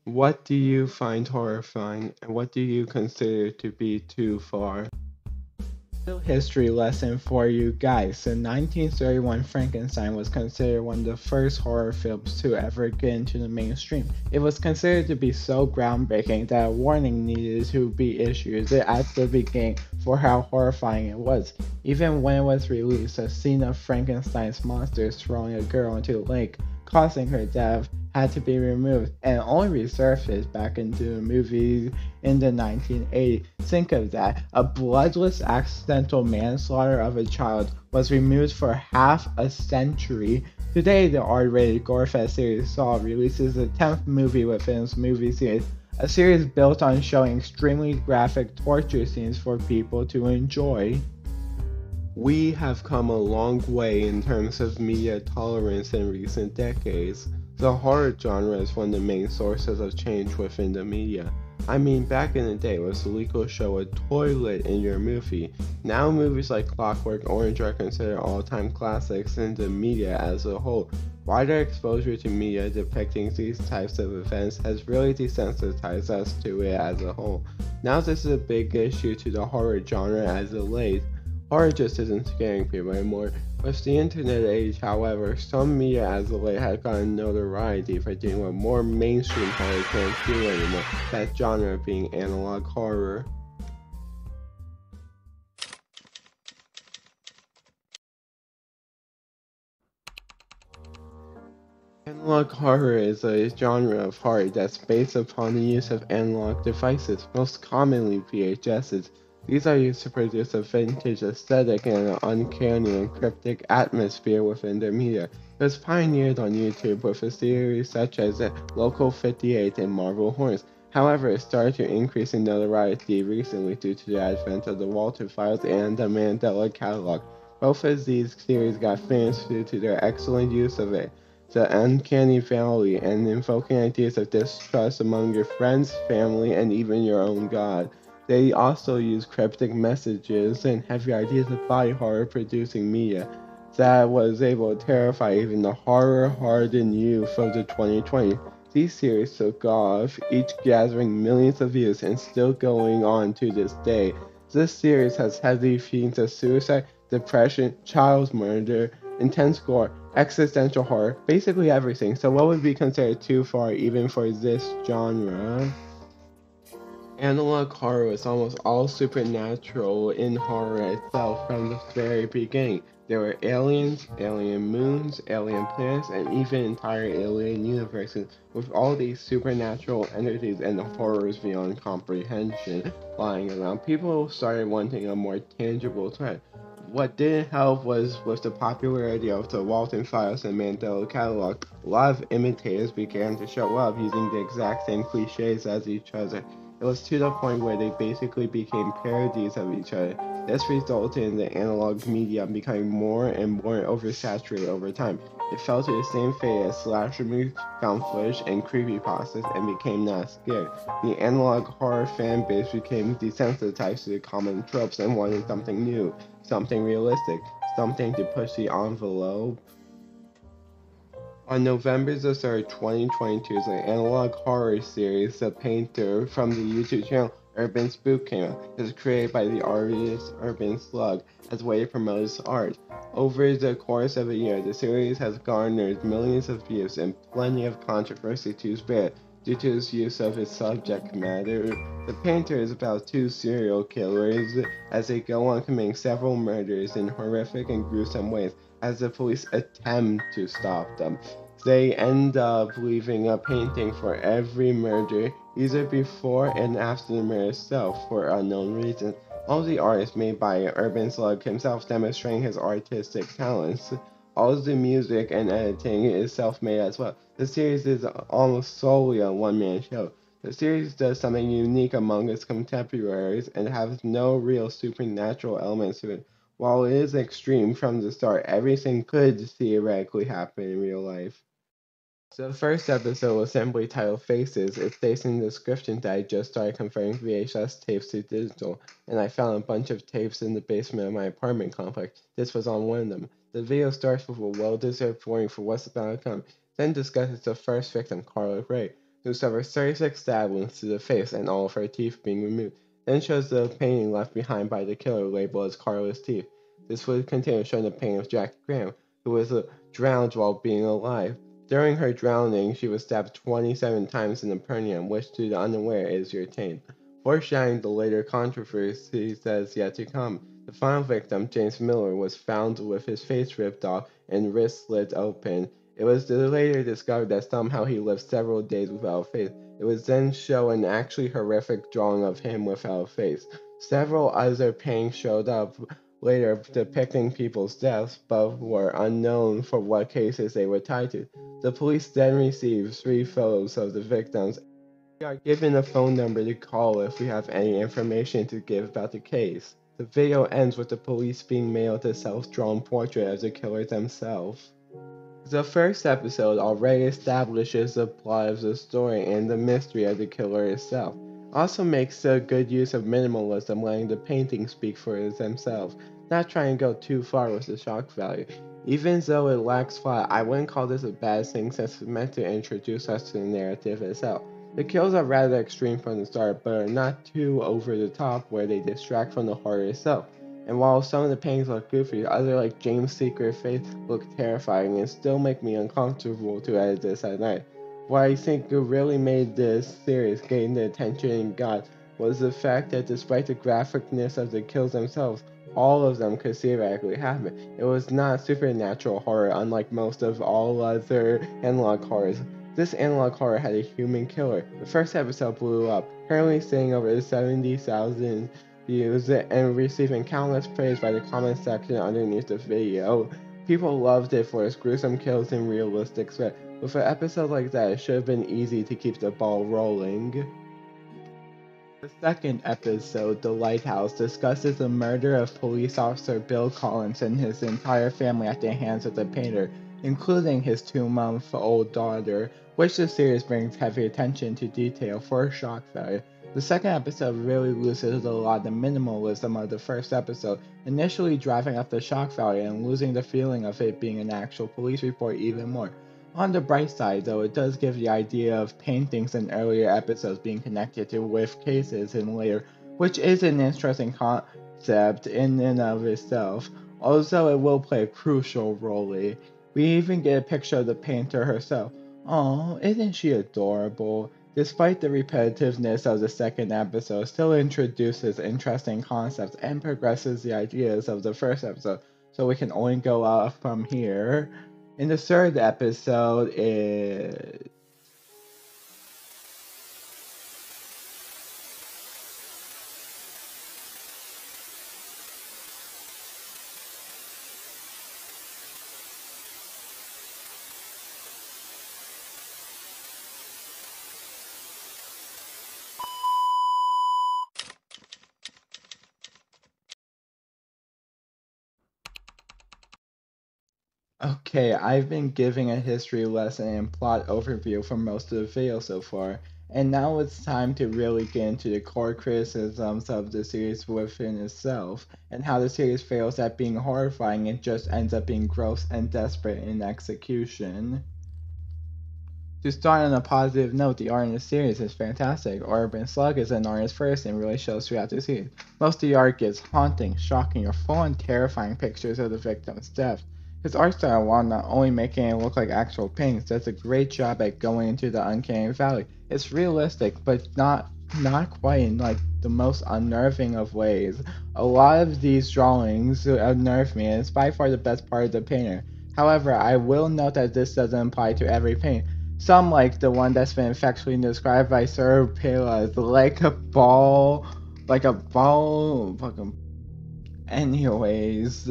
What do you find horrifying, and what do you consider to be too far? Little history lesson for you guys. In 1931, Frankenstein was considered one of the first horror films to ever get into the mainstream. It was considered to be so groundbreaking that a warning needed to be issued at the beginning for how horrifying it was. Even when it was released, a scene of Frankenstein's monsters throwing a girl into a lake, causing her death, had to be removed and only resurfaced back into the movie in the 1980s. Think of that. A bloodless accidental manslaughter of a child was removed for half a century. Today, the R-rated Gorefest series Saw releases the 10th movie within its movie series, a series built on showing extremely graphic torture scenes for people to enjoy. We have come a long way in terms of media tolerance in recent decades. The horror genre is one of the main sources of change within the media. I mean, back in the day, it was illegal to show a toilet in your movie. Now, movies like Clockwork Orange are considered all-time classics in the media as a whole. Wider exposure to media depicting these types of events has really desensitized us to it as a whole. Now, this is a big issue to the horror genre as of late. Horror just isn't scaring people anymore. With the internet age, however, some media as of late have gotten notoriety for doing what more mainstream horror can't do anymore, that genre being analog horror. Analog horror is a genre of horror that's based upon the use of analog devices, most commonly VHSs. These are used to produce a vintage aesthetic and an uncanny and cryptic atmosphere within their media. It was pioneered on YouTube with a series such as Local 58 and Marvel Hornets. However, it started to increase in notoriety recently due to the advent of the Walten Files and the Mandela Catalogue. Both of these series got famous due to their excellent use of it, the uncanny valley, and invoking ideas of distrust among your friends, family, and even your own God. They also use cryptic messages and heavy ideas of body horror producing media that was able to terrify even the horror hardened youth of the 2020s. These series took off, each gathering millions of views and still going on to this day. This series has heavy themes of suicide, depression, child murder, intense gore, existential horror, basically everything. So, what would be considered too far even for this genre? Analog horror was almost all supernatural in horror itself from the very beginning. There were aliens, alien moons, alien planets, and even entire alien universes, with all these supernatural entities and the horrors beyond comprehension lying around. People started wanting a more tangible threat. What didn't help was with the popularity of the Walten Files and Mandela Catalogue, a lot of imitators began to show up using the exact same cliches as each other. It was to the point where they basically became parodies of each other. This resulted in the analog medium becoming more and more oversaturated over time. It fell to the same fate as slasher movies, found footage, and creepypastas and became not scared. The analog horror fan base became desensitized to the common tropes and wanted something new, something realistic, something to push the envelope. On November 3rd, 2022, the analog horror series The Painter from the YouTube channel UrbanSPOOK came out. It was created by the artist UrbanSLUG as a way to promote his art. Over the course of a year, the series has garnered millions of views and plenty of controversy to spare due to its use of its subject matter. The Painter is about two serial killers as they go on committing several murders in horrific and gruesome ways as the police attempt to stop them. They end up leaving a painting for every murder, either before and after the murder itself, for unknown reasons. All the art is made by UrbanSLUG himself, demonstrating his artistic talents. All the music and editing is self-made as well. The series is almost solely a one-man show. The series does something unique among its contemporaries and has no real supernatural elements to it. While it is extreme from the start, everything could theoretically happen in real life. So the first episode was simply titled Faces. It states in the description that I just started converting VHS tapes to digital, and I found a bunch of tapes in the basement of my apartment complex. This was on one of them. The video starts with a well-deserved warning for what's about to come, then discusses the first victim, Carla Gray. who suffers 36 stab wounds to the face and all of her teeth being removed. Then shows the painting left behind by the killer labeled as Carla's teeth. This would continue showing the painting of Jack Graham, who was drowned while being alive. During her drowning, she was stabbed 27 times in the perineum, which to the unaware is retained. Foreshadowing the later controversy says yet to come. The final victim, James Miller, was found with his face ripped off and wrists slit open. It was later discovered that somehow he lived several days without a face. It was then shown an actually horrific drawing of him without a face. Several other paintings showed up later depicting people's deaths, but were unknown for what cases they were tied to. The police then received 3 photos of the victims. We are given a phone number to call if we have any information to give about the case. The video ends with the police being mailed a self-drawn portrait of the killer themselves. The first episode already establishes the plot of the story and the mystery of the killer itself. Also makes a good use of minimalism, letting the paintings speak for themselves, not trying to go too far with the shock value. Even though it lacks plot, I wouldn't call this a bad thing since it's meant to introduce us to the narrative itself. The kills are rather extreme from the start, but are not too over the top where they distract from the horror itself. And while some of the paintings look goofy, others like James' secret face look terrifying and still make me uncomfortable to edit this at night. What I think really made this series gain the attention it got was the fact that despite the graphicness of the kills themselves, all of them could theoretically happen. It was not supernatural horror unlike most of all other analog horrors. This analog horror had a human killer. The first episode blew up, currently sitting over 70,000 views and receiving countless praise by the comment section underneath the video. People loved it for its gruesome kills and realistic threat. With an episode like that, it should have been easy to keep the ball rolling. The second episode, The Lighthouse, discusses the murder of police officer Bill Collins and his entire family at the hands of the painter, including his 2-month-old daughter, which the series brings heavy attention to detail for shock value. The second episode really loses a lot of the minimalism of the first episode, initially driving up the shock value and losing the feeling of it being an actual police report even more. On the bright side, though, it does give the idea of paintings in earlier episodes being connected to with cases in later, which is an interesting concept in and of itself, although it will play a crucial role. We even get a picture of the painter herself. Aw, isn't she adorable? Despite the repetitiveness of the second episode, still introduces interesting concepts and progresses the ideas of the first episode, so we can only go up from here. In the third episode, Okay, I've been giving a history lesson and plot overview for most of the video so far, and now it's time to really get into the core criticisms of the series within itself, and how the series fails at being horrifying and just ends up being gross and desperate in execution. To start on a positive note, the art in the series is fantastic. UrbanSPOOK is an artist first and really shows throughout the series. Most of the art gives haunting, shocking, or full-on terrifying pictures of the victim's death. His art style, while not only making it look like actual paintings, does a great job at going into the uncanny valley. It's realistic, but not quite in like the most unnerving of ways. A lot of these drawings unnerve me, and it's by far the best part of the painter. However, I will note that this doesn't apply to every painting. Some, like the one that's been affectionately described by Sir Pela, as like a ball, anyways,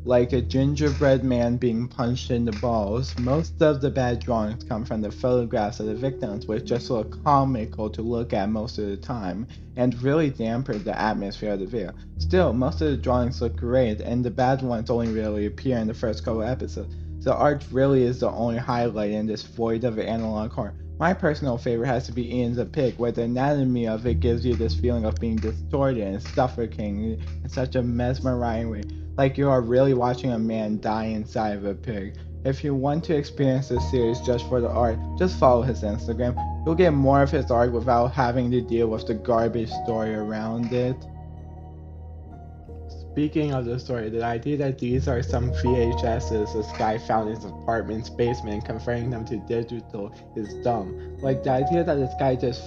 like a gingerbread man being punched in the balls. Most of the bad drawings come from the photographs of the victims, which just look comical to look at most of the time, and really dampen the atmosphere of the video. Still, most of the drawings look great, and the bad ones only really appear in the first couple episodes. The art really is the only highlight in this void of analog horror. My personal favorite has to be Ian the Pig, where the anatomy of it gives you this feeling of being distorted and suffocating in such a mesmerizing way, like you are really watching a man die inside of a pig. If you want to experience this series just for the art, just follow his Instagram. You'll get more of his arc without having to deal with the garbage story around it. Speaking of the story, the idea that these are some VHSs this guy found in his apartment's basement and converting them to digital is dumb. Like, the idea that this guy just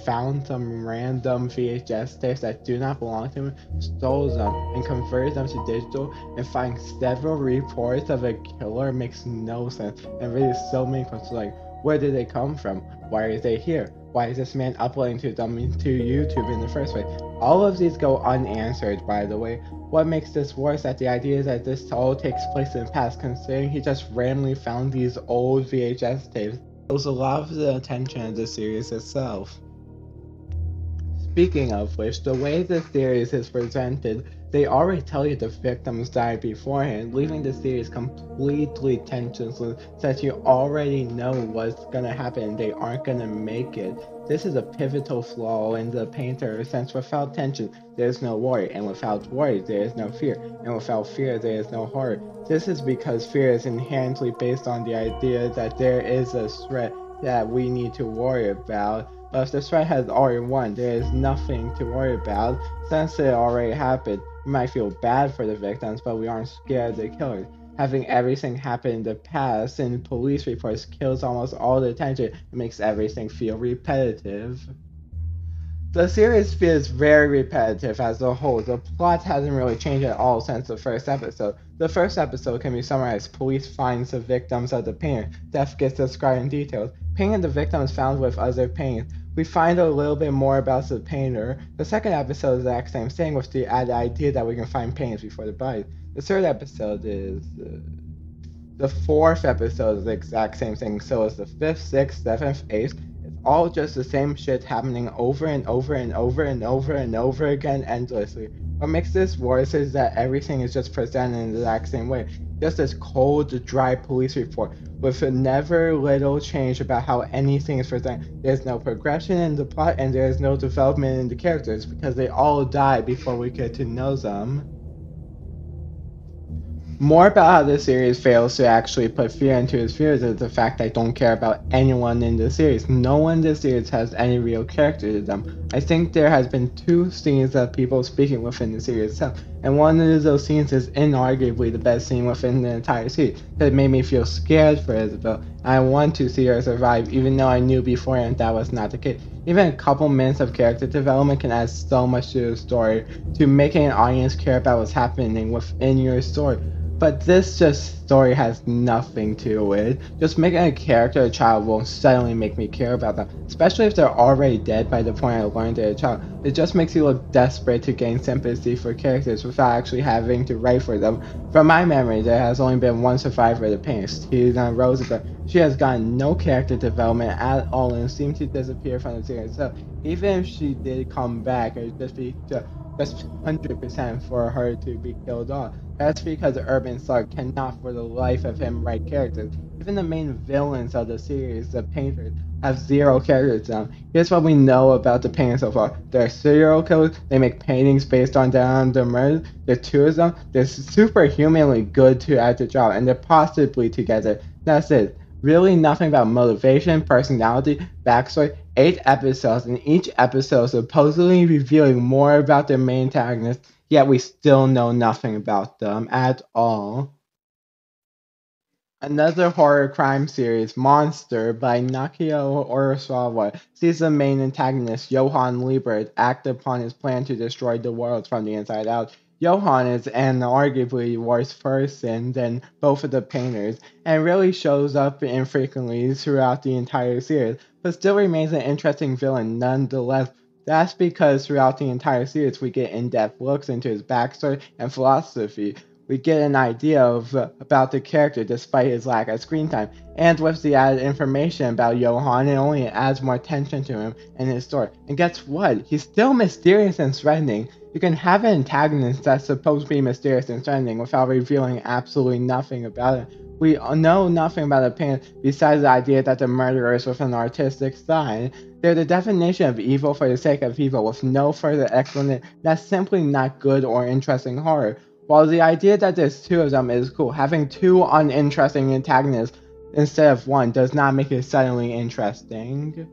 found some random VHS tapes that do not belong to him, stole them, and converted them to digital, and find several reports of a killer makes no sense, and raises so many questions like, where did they come from? Why are they here? Why is this man uploading to them to YouTube in the first place? All of these go unanswered, by the way. What makes this worse is that the idea is that this all takes place in the past, considering he just randomly found these old VHS tapes. Shows a lot of the attention of the series itself. Speaking of which, the way the series is presented, they already tell you the victims died beforehand, leaving the series completely tensionless so that you already know what's gonna happen and they aren't gonna make it. This is a pivotal flaw in The Painter, since without tension, there is no worry, and without worry, there is no fear, and without fear, there is no horror. This is because fear is inherently based on the idea that there is a threat that we need to worry about. But if the threat has already won, there is nothing to worry about, since it already happened. We might feel bad for the victims, but we aren't scared of the killers. Having everything happen in the past in police reports kills almost all the tension and makes everything feel repetitive. The series feels very repetitive as a whole. The plot hasn't really changed at all since the first episode. The first episode can be summarized: police finds the victims of the painter. Death gets described in detail. Painting the victims found with other paintings. We find a little bit more about the painter. The second episode is the exact same thing, with the added idea that we can find paintings before the bodies. The third episode is... the fourth episode is the exact same thing, so is the fifth, sixth, seventh, eighth. It's all just the same shit happening over and over and over and over and over again endlessly. What makes this worse is that everything is just presented in the exact same way. Just this cold, dry police report with never little change about how anything is presented. There's no progression in the plot and there's no development in the characters because they all die before we get to know them. More about how this series fails to actually put fear into its viewers is the fact that I don't care about anyone in the series. No one in the series has any real character to them. I think there has been 2 scenes of people speaking within the series itself, and one of those scenes is inarguably the best scene within the entire series, because it made me feel scared for Isabel. I want to see her survive, even though I knew beforehand that was not the case. Even a couple minutes of character development can add so much to the story, to making an audience care about what's happening within your story. But this story has nothing to it. Just making a character a child won't suddenly make me care about them, especially if they're already dead by the point I learned they're a child. It just makes you look desperate to gain sympathy for characters without actually having to write for them. From my memory, there has only been one survivor of the painting, Susan Roosevelt. She has gotten no character development at all and seemed to disappear from the series itself. Even if she did come back, it would just be just 100% for her to be killed off. That's because UrbanSPOOK cannot for the life of him write characters. Even the main villains of the series, the painters, have 0 characters to them. Here's what we know about the painters so far. They're serial killers, they make paintings based on their murders, there are 2 of them, they're superhumanly good at the job, and they're possibly together. That's it. Really nothing about motivation, personality, backstory. 8 episodes, and each episode supposedly revealing more about their main antagonists, yet we still know nothing about them at all. Another horror crime series, Monster, by Nakio Urasawa, sees the main antagonist, Johann Liebert, act upon his plan to destroy the world from the inside out. Johann is an arguably worse person than both of the painters, and really shows up infrequently throughout the entire series, but still remains an interesting villain nonetheless. That's because throughout the entire series we get in-depth looks into his backstory and philosophy. We get an idea about the character despite his lack of screen time, and with the added information about Johann, it only adds more tension to him and his story. And guess what? He's still mysterious and threatening. You can have an antagonist that's supposed to be mysterious and threatening without revealing absolutely nothing about it. We know nothing about the painter besides the idea that the murderer is with an artistic side. They're the definition of evil for the sake of evil with no further explanation. That's simply not good or interesting horror. While the idea that there's 2 of them is cool, having 2 uninteresting antagonists instead of 1 does not make it suddenly interesting.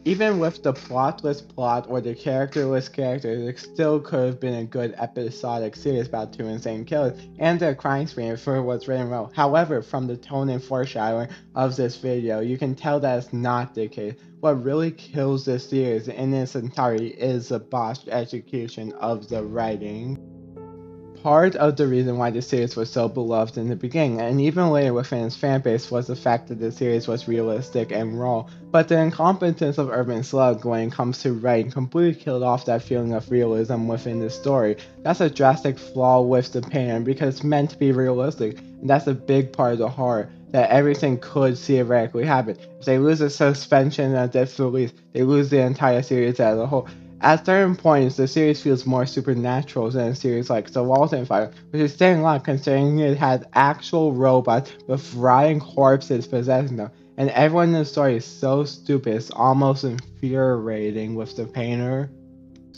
Even with the plotless plot or the characterless characters, it still could have been a good episodic series about two insane killers and their crime spree if it was written well. However, from the tone and foreshadowing of this video, you can tell that is not the case. What really kills this series in its entirety is the botched execution of the writing. Part of the reason why the series was so beloved in the beginning, and even later within its fanbase, was the fact that the series was realistic and raw, but the incompetence of UrbanSPOOK when it comes to writing completely killed off that feeling of realism within the story. That's a drastic flaw with The Painter, because it's meant to be realistic, and that's a big part of the horror, that everything could theoretically happen. If they lose the suspension of disbelief, they lose the entire series as a whole. At certain points, the series feels more supernatural than a series like the Walten Files, which is saying a lot considering it had actual robots with rotting corpses possessing them, and everyone in the story is so stupid it's almost infuriating with The Painter.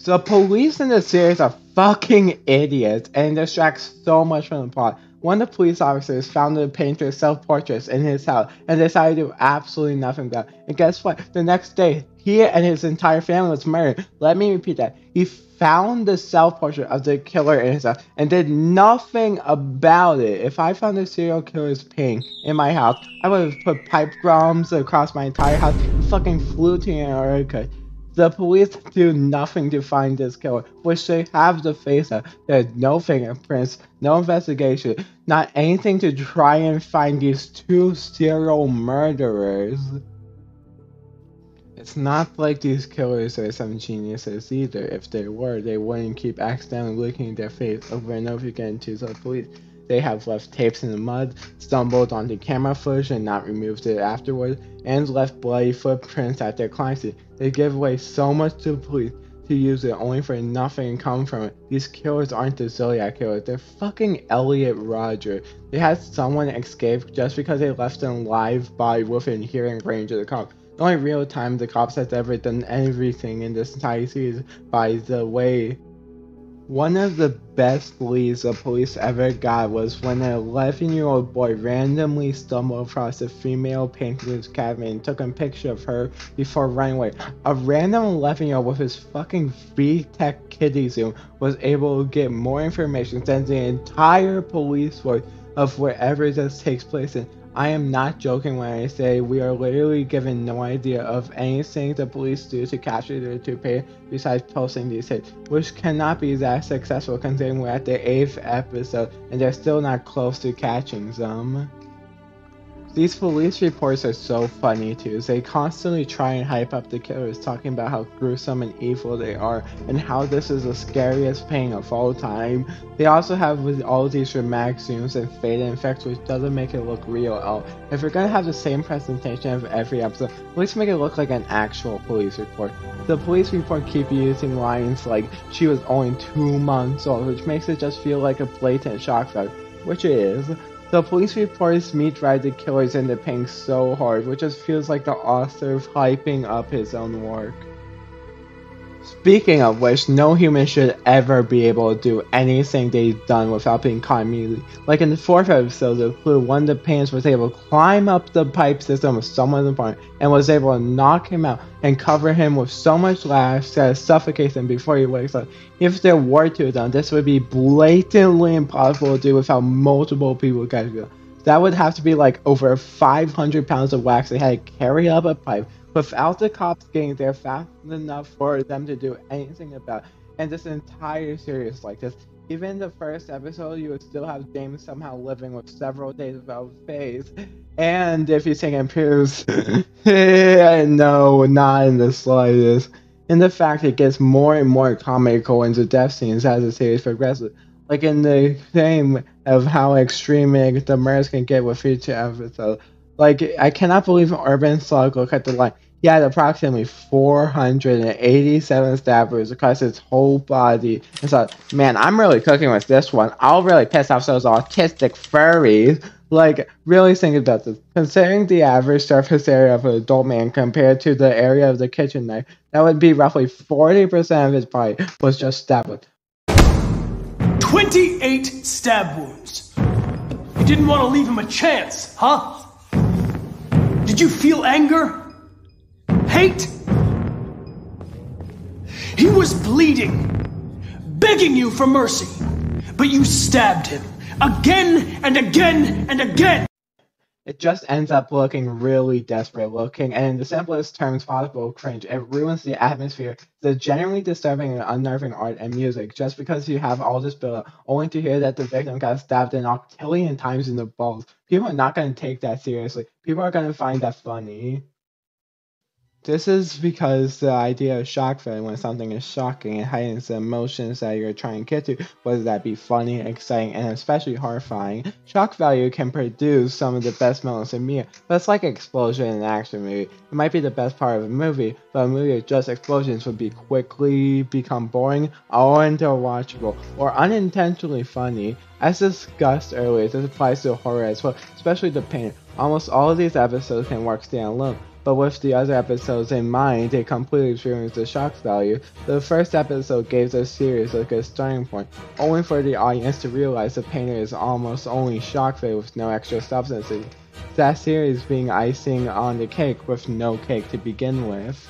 The police in the series are fucking idiots and distract so much from the plot. One of the police officers found the painter's self-portraits in his house and decided to do absolutely nothing about it. And guess what? The next day, he and his entire family was murdered. Let me repeat that. He found the self-portrait of the killer in his house and did nothing about it. If I found a serial killer's painting in my house, I would have put pipe bombs across my entire house and fucking flew to America. The police do nothing to find this killer, which they have the face of. There's no fingerprints, no investigation, not anything to try and find these two serial murderers. It's not like these killers are some geniuses either. If they were, they wouldn't keep accidentally licking their face over and over again to the police. They have left tapes in the mud, stumbled onto camera footage and not removed it afterwards, and left bloody footprints at their crime scene. They give away so much to the police to use it only for nothing to come from it. These killers aren't the Zodiac killers, they're fucking Elliot Rodger. They had someone escape just because they left them live body within hearing range of the cops. The only real time the cops has ever done everything in this entire series, by the way. One of the best leads the police ever got was when an 11-year-old boy randomly stumbled across a female painter's cabin and took a picture of her before running away. A random 11-year-old with his fucking VTech kitty zoom was able to get more information than the entire police force of wherever this takes place in. I am not joking when I say we are literally given no idea of anything the police do to capture the two painters besides posting these hits, which cannot be that successful considering we're at the 8th episode and they're still not close to catching them. These police reports are so funny too. They constantly try and hype up the killers, talking about how gruesome and evil they are and how this is the scariest painting of all time. They also have with all these dramatic zooms and faded effects, which doesn't make it look real at all. If you're gonna have the same presentation of every episode, at least make it look like an actual police report. The police report keep using lines like she was only 2 months old, which makes it just feel like a blatant shock value, which it is. The police reports meet the killers in the painting so hard, which just feels like the author hyping up his own work. Speaking of which, no human should ever be able to do anything they've done without being caught immediately. Like in the 4th episode of Clue, one of the painters was able to climb up the pipe system of someone's apartment and was able to knock him out and cover him with so much lash that it suffocates him before he wakes up. If there were two of them, this would be blatantly impossible to do without multiple people catching it. That would have to be like over 500 pounds of wax they had to carry up a pipe without the cops getting there fast enough for them to do anything about it. And this entire series like this. Even in the 1st episode, you would still have James somehow living with several days without face. And if you think it improves, no, not in the slightest. And the fact it gets more and more comical into death scenes as the series progresses. Like in the theme of how extreme the murders can get with each episode. Like, I cannot believe UrbanSPOOK look at the line. He had approximately 487 stab wounds across his whole body. And so, man, I'm really cooking with this one. I'll really piss off those autistic furries. Like, really think about this. Considering the average surface area of an adult man compared to the area of the kitchen knife, that would be roughly 40% of his body was just stabbed with. 28 stab wounds. You didn't want to leave him a chance, huh? Did you feel anger? Hate? He was bleeding, begging you for mercy, but you stabbed him again and again and again. It just ends up looking really desperate looking, and in the simplest terms possible, cringe. It ruins the atmosphere. The genuinely disturbing and unnerving art and music, just because you have all this build up, only to hear that the victim got stabbed an octillion times in the balls. People are not going to take that seriously. People are going to find that funny. This is because the idea of shock value when something is shocking, it heightens the emotions that you're trying to get to, whether that be funny, exciting, and especially horrifying. Shock value can produce some of the best moments in media, but it's like an explosion in an action movie. It might be the best part of a movie, but a movie with just explosions would quickly become boring, or unwatchable, or unintentionally funny. As discussed earlier, this applies to horror as well, especially The Painter. Almost all of these episodes can work standalone, but with the other episodes in mind, they completely experience the shock value. The first episode gave the series a good starting point, only for the audience to realize The Painter is almost only shock value with no extra substances. That series being icing on the cake with no cake to begin with.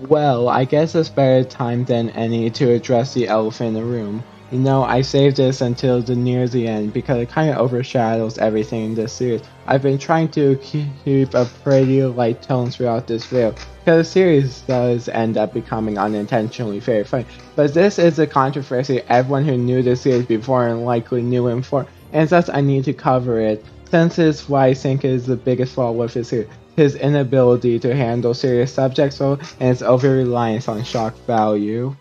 Well, I guess it's better time than any to address the elephant in the room. You know, I saved this until near the end because it kind of overshadows everything in this series. I've been trying to keep a pretty light tone throughout this video because the series does end up becoming unintentionally very funny. But this is a controversy everyone who knew the series before and likely knew him for, and thus I need to cover it, since it's what I think is the biggest flaw with the series. His inability to handle serious subjects well and his over-reliance on shock value.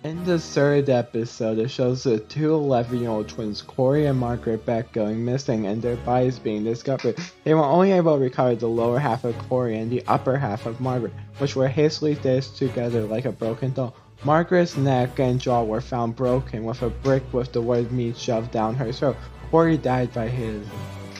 In the third episode, it shows the two 11-year-old twins, Corey and Margaret Beck, going missing and their bodies being discovered. They were only able to recover the lower half of Corey and the upper half of Margaret, which were hastily stitched together like a broken doll. Margaret's neck and jaw were found broken, with a brick with the word meat shoved down her throat. Corey died by his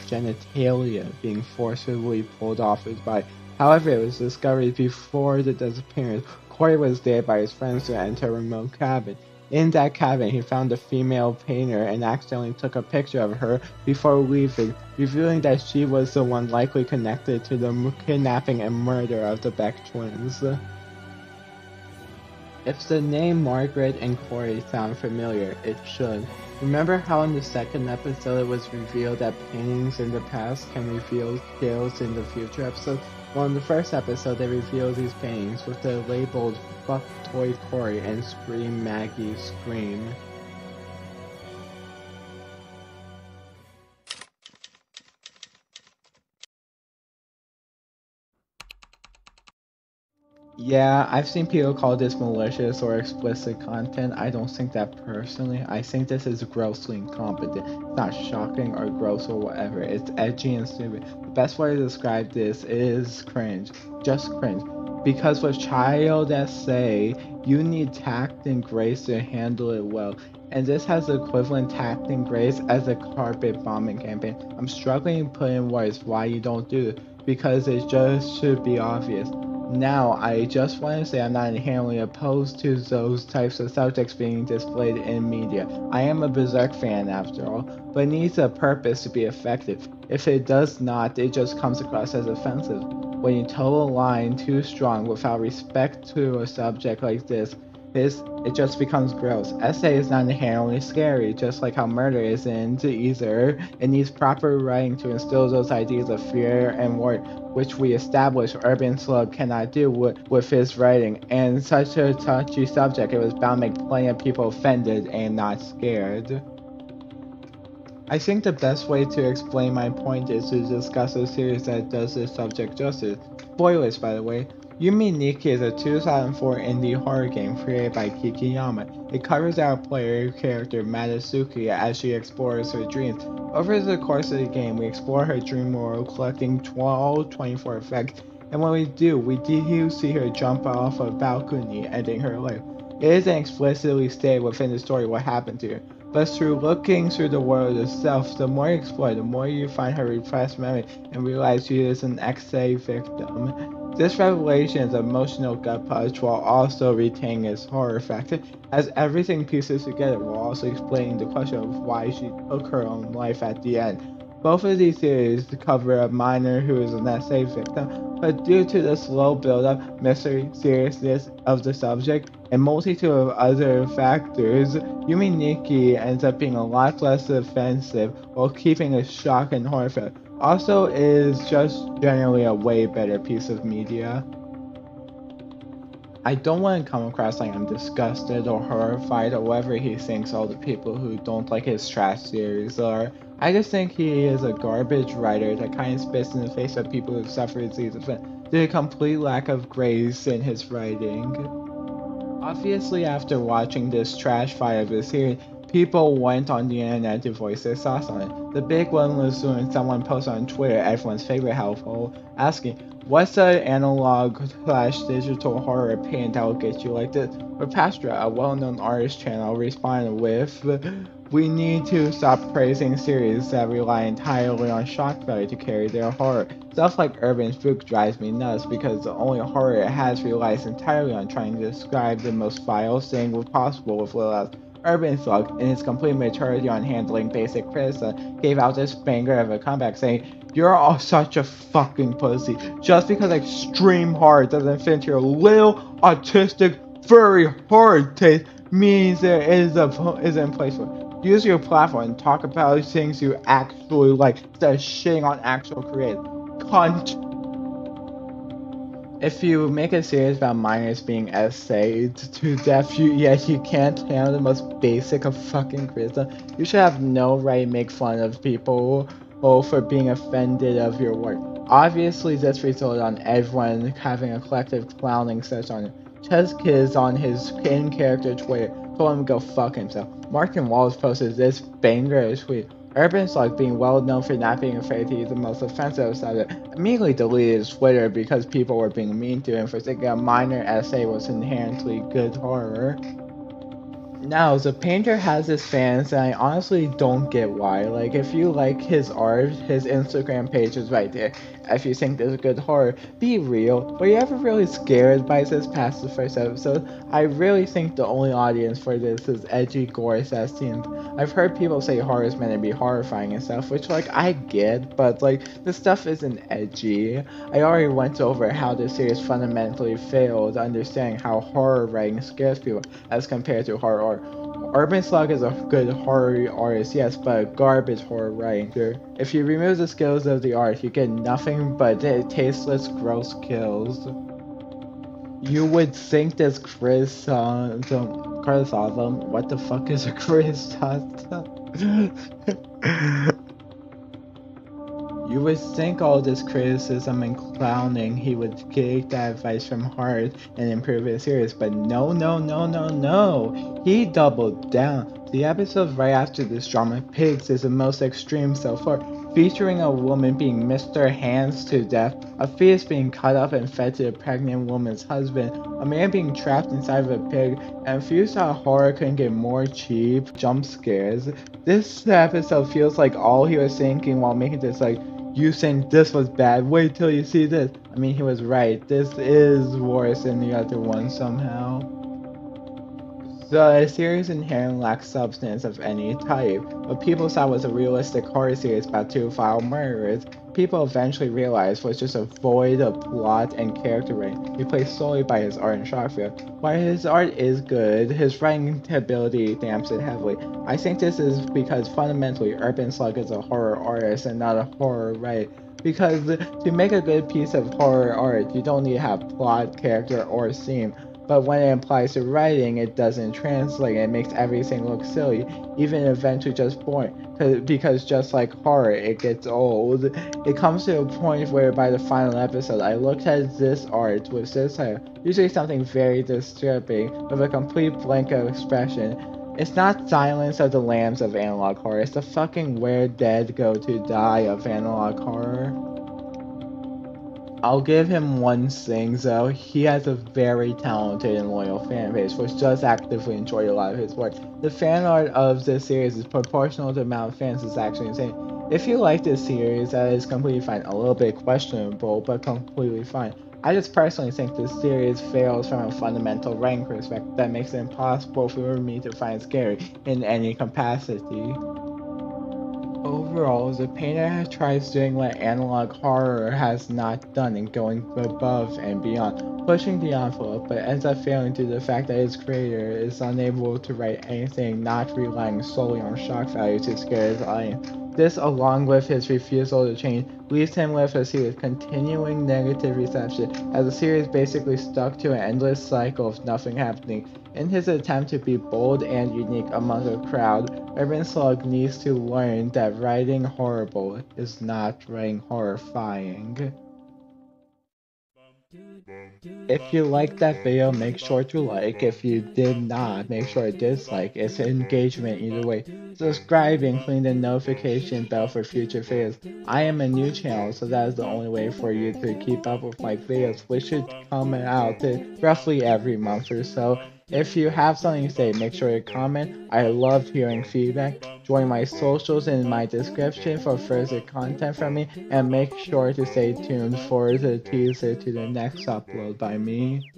genitalia being forcibly pulled off his body. However, it was discovered before the disappearance. Corey was dared by his friends to enter a remote cabin. In that cabin, he found a female painter and accidentally took a picture of her before leaving, revealing that she was the one likely connected to the kidnapping and murder of the Beck twins. If the name Margaret and Corey sound familiar, it should. Remember how in the second episode it was revealed that paintings in the past can reveal tales in the future episodes? Well, in the first episode, they revealed these paintings with the labeled "Fuck Toy Corey" and "Scream Maggie Scream." Yeah, I've seen people call this malicious or explicit content. I don't think that personally. I think this is grossly incompetent. It's not shocking or gross or whatever. It's edgy and stupid. The best way to describe this is cringe. Just cringe. Because with child essay, you need tact and grace to handle it well. And this has the equivalent tact and grace as a carpet bombing campaign. I'm struggling to put in words why you don't do it, because it just should be obvious. Now, I just want to say I'm not inherently opposed to those types of subjects being displayed in media. I am a Berserk fan after all, but it needs a purpose to be effective. If it does not, it just comes across as offensive. When you toe a line too strong without respect to a subject like this, it just becomes gross. Essay is not inherently scary, just like how murder isn't either. It needs proper writing to instill those ideas of fear and worry, which we established UrbanSPOOK cannot do with his writing. And such a touchy subject, it was bound to make plenty of people offended and not scared. I think the best way to explain my point is to discuss a series that does this subject justice. Spoilers, by the way. Yumi Nikki is a 2004 indie horror game created by Kikiyama. It covers our player character Matsuki as she explores her dreams. Over the course of the game, we explore her dream world, collecting 24 effects, and when we do see her jump off a balcony, ending her life. It isn't explicitly stated within the story what happened to her, but through looking through the world itself, the more you explore, the more you find her repressed memory and realize she is an XA victim. This revelation is an emotional gut punch while also retaining its horror factor, as everything pieces together while also explaining the question of why she took her own life at the end. Both of these series cover a minor who is an SA victim, but due to the slow build-up, mystery, seriousness of the subject, and multitude of other factors, Yumi Nikki ends up being a lot less offensive while keeping a shock and horror film. Also, it is just generally a way better piece of media. I don't want to come across like I'm disgusted or horrified or whatever he thinks all the people who don't like his trash series are. I just think he is a garbage writer that kind of spits in the face of people who suffered these events due to a complete lack of grace in his writing. Obviously, after watching this trash fire of the series, people went on the internet to voice their thoughts on it. The big one was when someone posted on Twitter, everyone's favorite household, asking, "What's an analog/digital horror paint that will get you like this?" Or Pastra, a well-known artist channel, responded with, "We need to stop praising series that rely entirely on shock value to carry their horror. Stuff like UrbanSPOOK drives me nuts because the only horror it has relies entirely on trying to describe the most vile thing possible with little else." UrbanSPOOK, in its complete maturity on handling basic criticism, gave out this banger of a comeback saying, "You're all such a fucking pussy. Just because extreme horror doesn't fit into your little autistic furry horror taste means there is a place for it. Use your platform and talk about things you actually like instead of shitting on actual creators. Cunt." If you make a series about minors being essayed to death, yet you can't handle the most basic of fucking criticism, you should have no right to make fun of people for being offended of your work. Obviously, this resulted on everyone having a collective clowning session on it. Cheskis on his in-character Twitter told him to go fuck himself. Martin Wallace posted this banger tweet. UrbanSPOOK, being well known for not being afraid to use the most offensive subject, immediately deleted his Twitter because people were being mean to him for thinking a minor essay was inherently good horror. Now, the painter has his fans, and I honestly don't get why. Like, if you like his art, his Instagram page is right there. If you think there's good horror, be real. Were you ever really scared by this past the first episode? I really think the only audience for this is edgy gore scenes. I've heard people say horror is meant to be horrifying and stuff, which, like, I get, but, like, this stuff isn't edgy. I already went over how this series fundamentally failed understanding how horror writing scares people as compared to horror art. UrbanSPOOK is a good horror artist, yes, but a garbage horror writer. If you remove the skills of the art, you get nothing but tasteless, gross kills. You would think this criticism, what the fuck is a criticism? You would think all this criticism and clowning, he would take that advice from heart and improve his series, but no. He doubled down. The episode right after this drama, Pigs, is the most extreme so far, featuring a woman being Mr. Hands to death, a fetus being cut up and fed to the pregnant woman's husband, a man being trapped inside of a pig, and if you thought horror couldn't get more cheap, jump scares. This episode feels like all he was thinking while making this, like, you think this was bad, wait till you see this. I mean, he was right, this is worse than the other one somehow. The series inherently lacks substance of any type. What people thought was a realistic horror series about two vile murderers, people eventually realized was just a void of plot and character writing, replaced solely by his art and shot film. While his art is good, his writing ability damps it heavily. I think this is because fundamentally UrbanSPOOK is a horror artist and not a horror writer. Because to make a good piece of horror art, you don't need to have plot, character, or theme. But when it applies to writing, it doesn't translate. It makes everything look silly, even eventually just boring. Because just like horror, it gets old. It comes to a point where by the final episode, I looked at this art with this usually something very disturbing, with a complete blank of expression. It's not Silence of the Lambs of analog horror, it's the fucking Where Dead Go to Die of analog horror. I'll give him one thing though, he has a very talented and loyal fan base which does actively enjoy a lot of his work. The fan art of this series is proportional to the amount of fans is actually insane. If you like this series, that is completely fine. A little bit questionable, but completely fine. I just personally think this series fails from a fundamental writing perspective that makes it impossible for me to find scary in any capacity. Overall, the painter tries doing what analog horror has not done and going above and beyond, pushing the envelope, but ends up failing due to the fact that his creator is unable to write anything not relying solely on shock value to scare his audience. This, along with his refusal to change, leaves him with a series of continuing negative reception, as the series basically stuck to an endless cycle of nothing happening. In his attempt to be bold and unique among a crowd, UrbanSPOOK needs to learn that writing horrible is not writing horrifying. If you liked that video, make sure to like. If you did not, make sure to dislike. It's engagement either way. Subscribe and click the notification bell for future videos. I am a new channel, so that is the only way for you to keep up with my videos, which should come out roughly every month or so. If you have something to say, make sure to comment. I love hearing feedback. Join my socials in my description for further content from me, and make sure to stay tuned for the teaser to the next upload by me.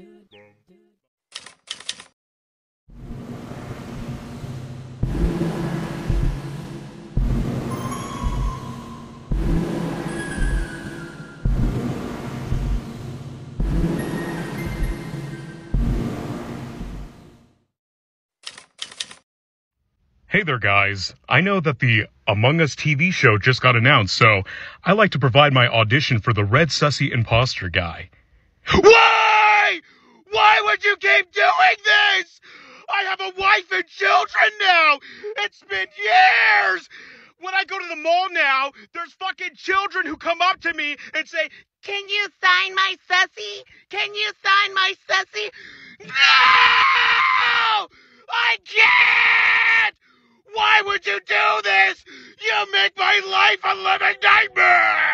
Hey there, guys. I know that the Among Us TV show just got announced, so I like to provide my audition for the Red Sussy Imposter guy. Why? Why would you keep doing this? I have a wife and children now. It's been years. When I go to the mall now, there's fucking children who come up to me and say, "Can you sign my sussy? Can you sign my sussy?" No! I can't! Why would you do this? You make my life a living nightmare!